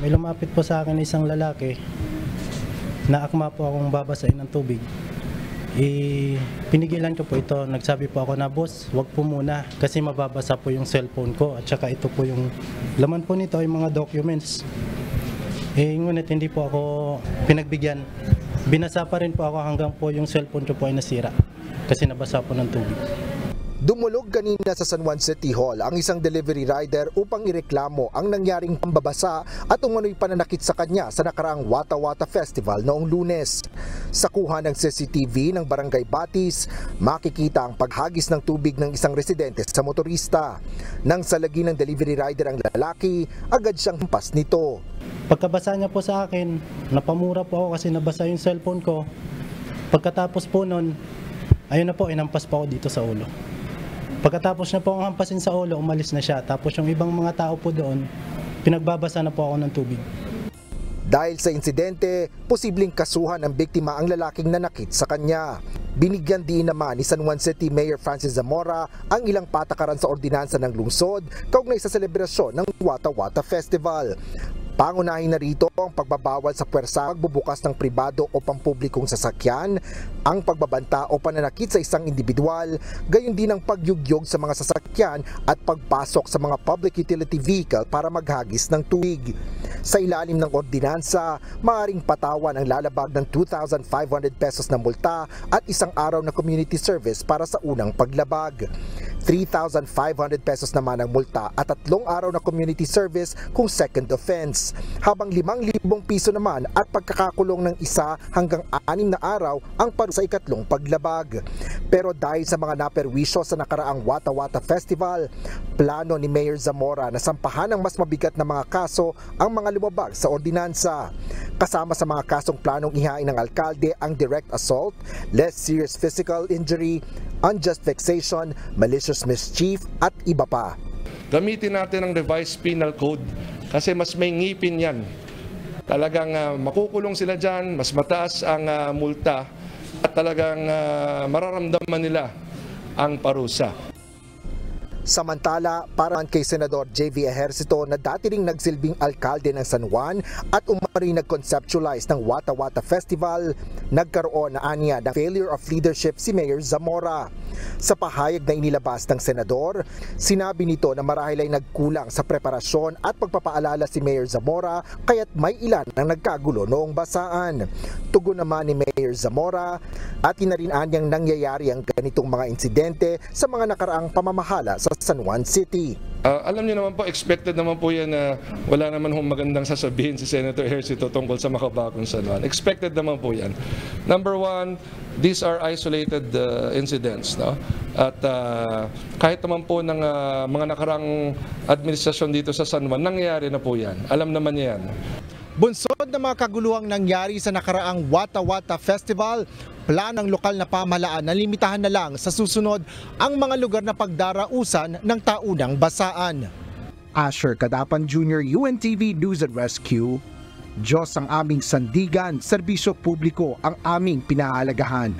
May lumapit po sa akin isang lalaki na akma po akong babasain ng tubig. Pinigilan ko po ito. Nagsabi po ako na, boss, wag po muna kasi mababasa po yung cellphone ko at saka ito po yung laman po nito ay mga documents. Ngunit hindi po ako pinagbigyan. Binasa pa rin po ako hanggang po yung cellphone ko po ay nasira kasi nabasa po ng tubig. Dumulog kanina sa San Juan City Hall ang isang delivery rider upang ireklamo ang nangyaring pambabasa at umano'y pananakit sa kanya sa nakaraang Wata-Wata Festival noong Lunes. Sa kuha ng CCTV ng Barangay Batis, makikita ang paghagis ng tubig ng isang residente sa motorista. Nang salagi ng delivery rider ang lalaki, agad siyang hampas nito. Pagkabasa niya po sa akin, napamura po ako kasi nabasa yung cellphone ko. Pagkatapos po nun, ayun na po, inampas pa ako dito sa ulo. Pagkatapos na po ang hampasin sa ulo, umalis na siya. Tapos yung ibang mga tao po doon, pinagbabasa na po ako ng tubig. Dahil sa insidente, posibleng kasuhan ng biktima ang lalaking nanakit sa kanya. Binigyan din naman ni San Juan City Mayor Francis Zamora ang ilang patakaran sa ordinansa ng lungsod kaugnay sa selebrasyon ng Wata-Wata Festival. Pangunahin na rito ang pagbabawal sa puwersa, pagbubukas ng pribado o pampublikong sasakyan, ang pagbabanta o pananakit sa isang individual, gayon din ang pagyugyog sa mga sasakyan at pagpasok sa mga public utility vehicle para maghagis ng tubig. Sa ilalim ng ordinansa, maaaring patawan ang lalabag ng 2,500 pesos na multa at isang araw na community service para sa unang paglabag. 3,500 pesos naman ang multa at 3 araw na community service kung second offense, habang 5,000 piso naman at pagkakakulong ng 1 hanggang 6 na araw ang parusa sa ikatlong paglabag. Pero dahil sa mga naperwisyo sa nakaraang Wata-Wata Festival, plano ni Mayor Zamora na sampahan ng mas mabigat na mga kaso ang mga lumabag sa ordinansa. Kasama sa mga kasong planong ihain ng alkalde ang direct assault, less serious physical injury, unjust vexation, malicious mischief at iba pa. Gamitin natin ang revised penal code kasi mas may ngipin yan. Talagang makukulong sila dyan, mas mataas ang multa at talagang mararamdaman nila ang parusa. Samantala, para kay Senador J.V. Ejercito na dati ring nagsilbing alkalde ng San Juan at umari nag-conceptualize ng Wata-Wata Festival, nagkaroon na aniya ng failure of leadership si Mayor Zamora. Sa pahayag na inilabas ng senador, sinabi nito na marahil ay nagkulang sa preparasyon at pagpapaalala si Mayor Zamora kaya't may ilan ang nagkagulo noong basaan. Tugon naman ni Mayor Zamora at inarinaan niyang nangyayari ang ganitong mga insidente sa mga nakaraang pamamahala sa San Juan City. Alam niyo naman po, expected naman po yan na wala naman hong magandang sasabihin si Senator Ejercito tungkol sa makabagong San Juan. Expected naman po yan. Number one, these are isolated incidents. No? At kahit naman po ng mga nakarang administrasyon dito sa San Juan, nangyayari na po yan. Alam naman niya yan. Bunsod na mga kaguluhang nangyari sa nakaraang Wata-Wata Festival, planong lokal na pamahalaan na limitahan na lang sa susunod ang mga lugar na pagdarausan ng taunang basaan. Asher Kadapan Jr., UNTV News and Rescue. Diyos ang aming sandigan, serbisyo publiko ang aming pinahalagahan.